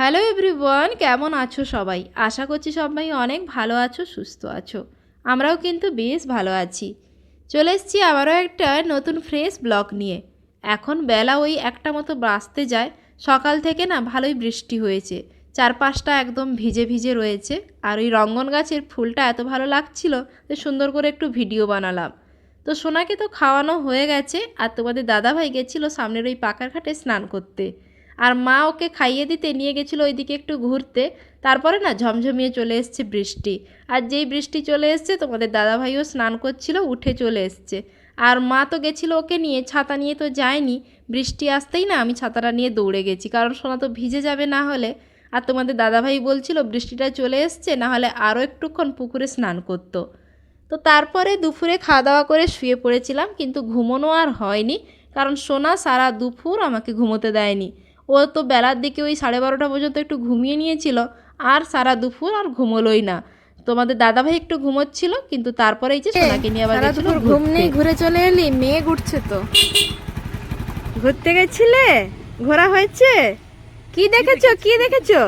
Hello everyone, কেমন আছো সবাই? আশা করছি সবাই অনেক ভালো আছো, সুস্থ আছো। আমরাও কিন্তু বেশ ভালো আছি। চলে এসেছি আবারও একটা নতুন ফ্রেশ ব্লগ নিয়ে। এখন বেলা ওই একটা মতো বাজতে যায়। সকাল থেকে না ভালোই বৃষ্টি হয়েছে, চারপাশটা একদম ভিজে ভিজে রয়েছে। আর ওই রঙ্গন গাছের ফুলটা এত ভালো লাগছিল যে সুন্দর করে একটু ভিডিও বানালাম। তো সোনাকে তো খাওয়ানো হয়ে গেছে, আর তোমাদের দাদাভাই গেছিলো সামনের ওই পাকার ঘাটে স্নান করতে। আর মা ওকে খাইয়ে দিতে নিয়ে গেছিলো ওইদিকে একটু ঘুরতে। তারপরে না ঝমঝমিয়ে চলে এসছে বৃষ্টি। আর যেই বৃষ্টি চলে এসছে তোমাদের দাদাভাইও স্নান করছিল, উঠে চলে এসছে। আর মা তো গেছিলো ওকে নিয়ে, ছাতা নিয়ে তো যায়নি। বৃষ্টি আসতেই না আমি ছাতাটা নিয়ে দৌড়ে গেছি, কারণ সোনা তো ভিজে যাবে না হলে। আর তোমাদের দাদাভাই বলছিল বৃষ্টিটা চলে এসছে, না হলে আরও একটুক্ষণ পুকুরে স্নান করতো। তো তারপরে দুপুরে খাওয়া দাওয়া করে শুয়ে পড়েছিলাম, কিন্তু ঘুমোনো আর হয়নি, কারণ সোনা সারা দুপুর আমাকে ঘুমোতে দেয়নি। ও তো বেলার দিকে ওই 12:30 পর্যন্ত একটু ঘুমিয়ে নিয়েছিল, আর সারা দুপুর আর ঘুমোলোই না। তোমাদের দাদাভাই একটু ঘুমোচ্ছিল, কিন্তু তারপরে এই যে সোনাকে নিয়ে আবার গেছিল ঘুরতে। ঘুম নেই, ঘুরে চলে এলি? মেয়ে ঘুরছে তো। ঘুরতে গেছিলে? ঘোরা হয়েছে? কি দেখেছো? কি দেখেছো?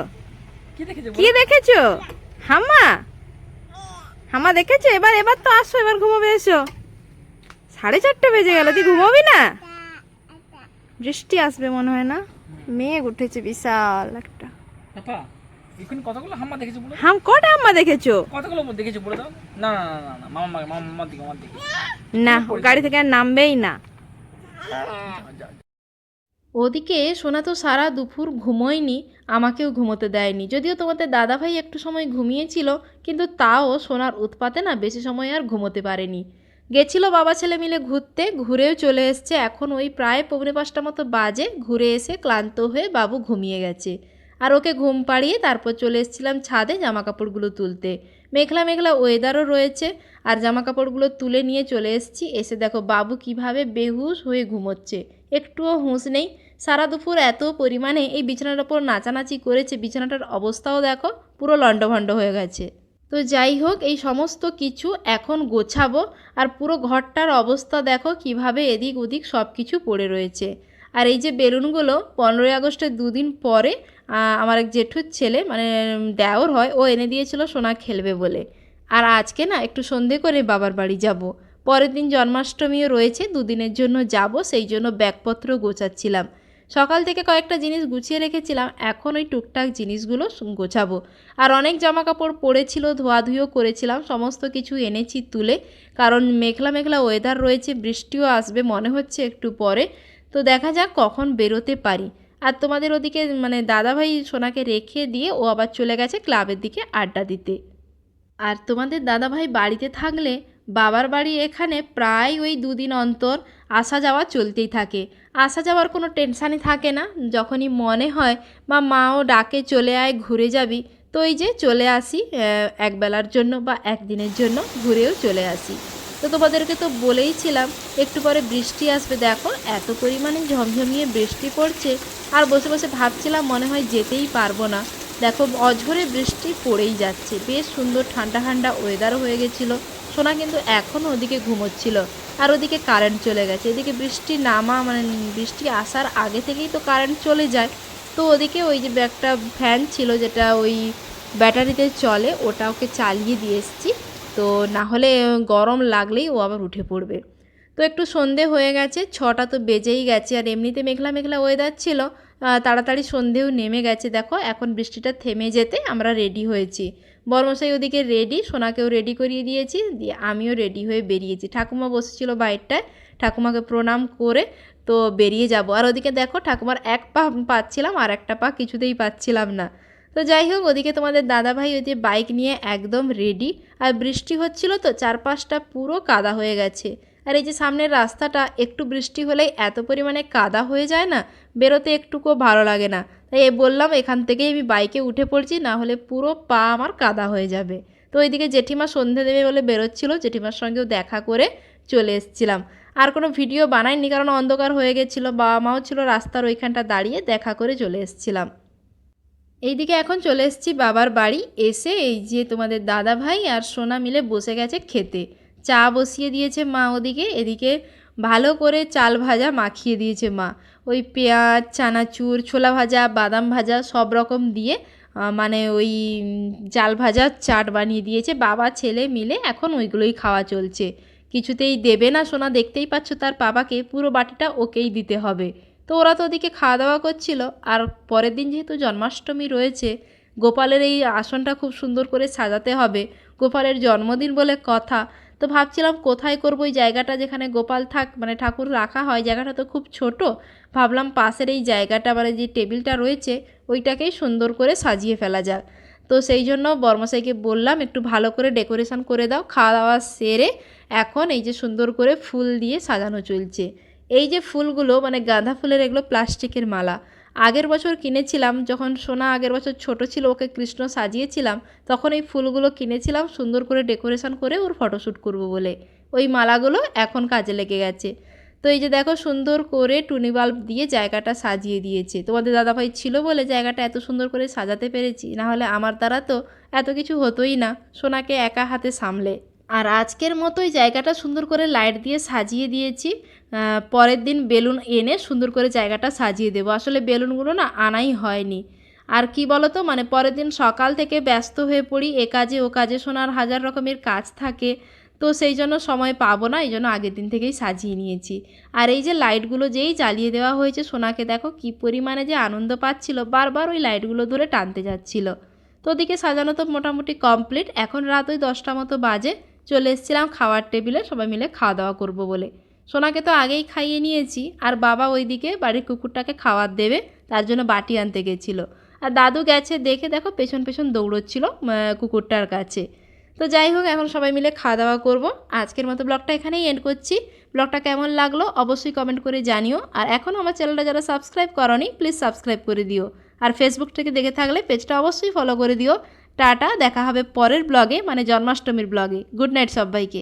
কি দেখেছো? হামা হামা দেখেছো? এবার এবার তো আসো, এবার ঘুমাবে, এসো। 4:30 বেজে গেল, তুই ঘুমাবি না? বৃষ্টি আসবে মনে হয় না? মেঘ উঠেছে বিশাল একটা। কতগুলো হাম্মা দেখেছো বলে? কটা হাম্মা দেখেছো? কতগুলো দেখেছো বলে দাও। না না না না, মামার দিকে না, গাড়ি থেকে আর নামবেই না। ওদিকে সোনা তো সারা দুপুর ঘুমোয়নি, আমাকেও ঘুমোতে দেয়নি। যদিও তোমাদের দাদাভাই একটু সময় ঘুমিয়েছিল, কিন্তু তাও সোনার উৎপাতে না বেশি সময় আর ঘুমোতে পারেনি। গেছিল বাবা ছেলে মিলে ঘুরতে, ঘুরেও চলে এসছে। এখন ওই প্রায় 4:45 মতো বাজে। ঘুরে এসে ক্লান্ত হয়ে বাবু ঘুমিয়ে গেছে। আর ওকে ঘুম পাড়িয়ে তারপর চলে এসেছিলাম ছাদে জামাকাপড়গুলো তুলতে। মেঘলা মেঘলা ওয়েদারও রয়েছে, আর জামাকাপড়গুলো তুলে নিয়ে চলে এসেছি। এসে দেখো বাবু কিভাবে বেহুশ হয়ে ঘুমোচ্ছে, একটুও হুঁশ নেই। সারা দুপুর এত পরিমাণে এই বিছানার ওপর নাচানাচি করেছে, বিছানাটার অবস্থাও দেখো পুরো লণ্ডভণ্ড হয়ে গেছে। তো যাই হোক, এই সমস্ত কিছু এখন গোছাবো। আর পুরো ঘরটার অবস্থা দেখো কিভাবে এদিক ওদিক সব কিছু পড়ে রয়েছে। আর এই যে বেলুনগুলো 15ই আগস্টের 2 দিন পরে আমার এক জেঠুর ছেলে, মানে দেওর হয়, ও এনে দিয়েছিল সোনা খেলবে বলে। আর আজকে না একটু সন্ধে করে বাবার বাড়ি যাব। পরের দিন জন্মাষ্টমীও রয়েছে, 2 দিনের জন্য যাব, সেই জন্য ব্যাগপত্র গোছাচ্ছিলাম। সকাল থেকে কয়েকটা জিনিস গুছিয়ে রেখেছিলাম, এখন ওই টুকটাক জিনিসগুলো গোছাবো। আর অনেক জামাকাপড় পড়েছিল, ধোয়াধুয়িও করেছিলাম, সমস্ত কিছু এনেছি তুলে। কারণ মেঘলা মেঘলা ওয়েদার রয়েছে, বৃষ্টিও আসবে মনে হচ্ছে একটু পরে। তো দেখা যাক কখন বেরোতে পারি। আর তোমাদের ওদিকে মানে দাদাভাই সোনাকে রেখে দিয়ে ও আবার চলে গেছে ক্লাবের দিকে আড্ডা দিতে। আর তোমাদের দাদাভাই বাড়িতে থাকলে বাবার বাড়ি এখানে প্রায় ওই 2 দিন অন্তর আসা যাওয়া চলতেই থাকে। আসা যাওয়ার কোনো টেনশানই থাকে না। যখনই মনে হয় বা মাও ডাকে চলে আয় ঘুরে যাবি, তো এই যে চলে আসি, একবেলার জন্য বা একদিনের জন্য ঘুরেও চলে আসি। তো তোমাদেরকে তো বলেইছিলাম একটু পরে বৃষ্টি আসবে। দেখো এত পরিমাণে ঝমঝমিয়ে বৃষ্টি পড়ছে, আর বসে বসে ভাবছিলাম মনে হয় যেতেই পারবো না। দেখো অঝরে বৃষ্টি পড়েই যাচ্ছে, বেশ সুন্দর ঠান্ডা ঠান্ডা ওয়েদারও হয়ে গেছিলো। সোনা কিন্তু এখনও ওদিকে ঘুমোচ্ছিল, আর ওদিকে কারেন্ট চলে গেছে। এদিকে বৃষ্টি নামা মানে বৃষ্টি আসার আগে থেকেই তো কারেন্ট চলে যায়। তো ওদিকে ওই যে একটা ফ্যান ছিল যেটা ওই ব্যাটারিতে চলে, ওটা ওকে চালিয়ে দিয়ে এসেছি। তো না হলে গরম লাগলেই ও আবার উঠে পড়বে। তো একটু সন্ধে হয়ে গেছে, 6টা তো বেজেই গেছে। আর এমনিতে মেঘলা মেঘলা ওয়েদার ছিল, তাড়াতাড়ি সন্ধেও নেমে গেছে। দেখো এখন বৃষ্টিটা থেমে যেতে আমরা রেডি হয়েছি। বর্মশাই ওদিকে রেডি, সোনাকেও রেডি করিয়ে দিয়েছি, দিয়ে আমিও রেডি হয়ে বেরিয়েছি। ঠাকুমা বসেছিল বাইরটায়, ঠাকুমাকে প্রণাম করে তো বেরিয়ে যাব। আর ওদিকে দেখো ঠাকুমার এক পা পাচ্ছিলাম, আর একটা পা কিছুতেই পাচ্ছিলাম না। তো যাই হোক, ওদিকে তোমাদের দাদাভাই ওই যে বাইক নিয়ে একদম রেডি। আর বৃষ্টি হচ্ছিল তো চারপাশটা পুরো কাদা হয়ে গেছে। আর এই যে সামনের রাস্তাটা একটু বৃষ্টি হলেই এত পরিমাণে কাদা হয়ে যায় না, বেরোতে একটুকুও ভালো লাগে না। তাই বললাম এখান থেকেই আমি বাইকে উঠে পড়ছি, না হলে পুরো পা আমার কাদা হয়ে যাবে। তো ওইদিকে জেঠিমা সন্ধে দেবে বলে বেরোচ্ছিল, জেঠিমার সঙ্গেও দেখা করে চলে এসেছিলাম। আর কোনো ভিডিও বানাইনি, কারণ অন্ধকার হয়ে গেছিলো, বাবা মাও ছিল রাস্তার ওইখানটা দাঁড়িয়ে, দেখা করে চলে এসেছিলাম। এইদিকে এখন চলে এসেছি বাবার বাড়ি। এসে এই যে তোমাদের দাদা ভাই আর সোনা মিলে বসে গেছে খেতে। চা বসিয়ে দিয়েছে মা ওদিকে, এদিকে ভালো করে চাল ভাজা মাখিয়ে দিয়েছে মা। ওই পেঁয়াজ, চানাচুর, ছোলা ভাজা, বাদাম ভাজা সব রকম দিয়ে মানে ওই চাল ভাজার চাট বানিয়ে দিয়েছে। বাবা ছেলে মিলে এখন ওইগুলোই খাওয়া চলছে। কিছুতেই দেবে না সোনা, দেখতেই পাচ্ছ তার বাবাকে, পুরো বাটিটা ওকেই দিতে হবে। তো ওরা তো ওদিকে খাওয়া দাওয়া করছিল। আর পরের দিন যেহেতু জন্মাষ্টমী রয়েছে, গোপালের এই আসনটা খুব সুন্দর করে সাজাতে হবে, গোপালের জন্মদিন বলে কথা। তো ভাবছিলাম কোথায় করব এই জায়গাটা যেখানে গোপাল মানে ঠাকুর রাখা হয়, জায়গাটা তো খুব ছোট। ভাবলাম পাশের এই জায়গাটা মানে যে টেবিলটা রয়েছে ওইটাকেই সুন্দর করে সাজিয়ে ফেলা যাক। তো সেই জন্য বর্মশাইকে বললাম একটু ভালো করে ডেকোরেশন করে দাও। খাওয়া দাওয়া সেরে এখন এই যে সুন্দর করে ফুল দিয়ে সাজানো চলছে। এই যে ফুলগুলো মানে গাঁদা ফুলের, এগুলো প্লাস্টিকের মালা। আগের বছর কিনেছিলাম, যখন সোনা আগের বছর ছোট ছিল, ওকে কৃষ্ণ সাজিয়েছিলাম, তখন এই ফুলগুলো কিনেছিলাম সুন্দর করে ডেকোরেশন করে ওর ফটোশ্যুট করব বলে। ওই মালাগুলো এখন কাজে লেগে গেছে। তো এই যে দেখো সুন্দর করে টুনি বাল্ব দিয়ে জায়গাটা সাজিয়ে দিয়েছে। তোমাদের দাদাভাই ছিল বলে জায়গাটা এত সুন্দর করে সাজাতে পেরেছি, নাহলে আমার দ্বারা তো এত কিছু হতোই না সোনাকে একা হাতে সামলে। আর আজকের মতোই জায়গাটা সুন্দর করে লাইট দিয়ে সাজিয়ে দিয়েছি। পরের দিন বেলুন এনে সুন্দর করে জায়গাটা সাজিয়ে দেবো। আসলে বেলুনগুলো না আনাই হয়নি। আর কি বলো তো, মানে পরের দিন সকাল থেকে ব্যস্ত হয়ে পড়ি, এ কাজে ও কাজে, সোনার হাজার রকমের কাজ থাকে। তো সেই জন্য সময় পাবো না, এই জন্য আগের দিন থেকেই সাজিয়ে নিয়েছি। আর এই যে লাইটগুলো যেই জ্বালিয়ে দেওয়া হয়েছে, সোনাকে দেখো কী পরিমাণে যে আনন্দ পাচ্ছিল, বারবার ওই লাইটগুলো ধরে টানতে যাচ্ছিল। তো ওদিকে সাজানো তো মোটামুটি কমপ্লিট। এখন রাত ওই 10টা মতো বাজে। চলে এসেছিলাম খাওয়ার টেবিলে, সবাই মিলে খাওয়া দাওয়া করবো বলে। সোনাকে তো আগেই খাইয়ে নিয়েছি, আর বাবা ওইদিকে বাড়ির কুকুরটাকে খাবার দেবে, তার জন্য বাটি আনতে গেছিলো। আর দাদু গেছে দেখে দেখো পেছন পেছন দৌড়চ্ছিল কুকুরটার কাছে। তো যাই হোক, এখন সবাই মিলে খাওয়া দাওয়া করবো। আজকের মতো ব্লগটা এখানেই এন্ড করছি। ব্লগটা কেমন লাগলো অবশ্যই কমেন্ট করে জানিও। আর এখনও আমার চ্যানেলটা যারা সাবস্ক্রাইব করোনি প্লিজ সাবস্ক্রাইব করে দিও। আর ফেসবুক থেকে দেখে থাকলে পেজটা অবশ্যই ফলো করে দিও। টাটা, দেখা হবে পরের ব্লগে, মানে জন্মাষ্টমীর ব্লগে। গুড নাইট সবাইকে।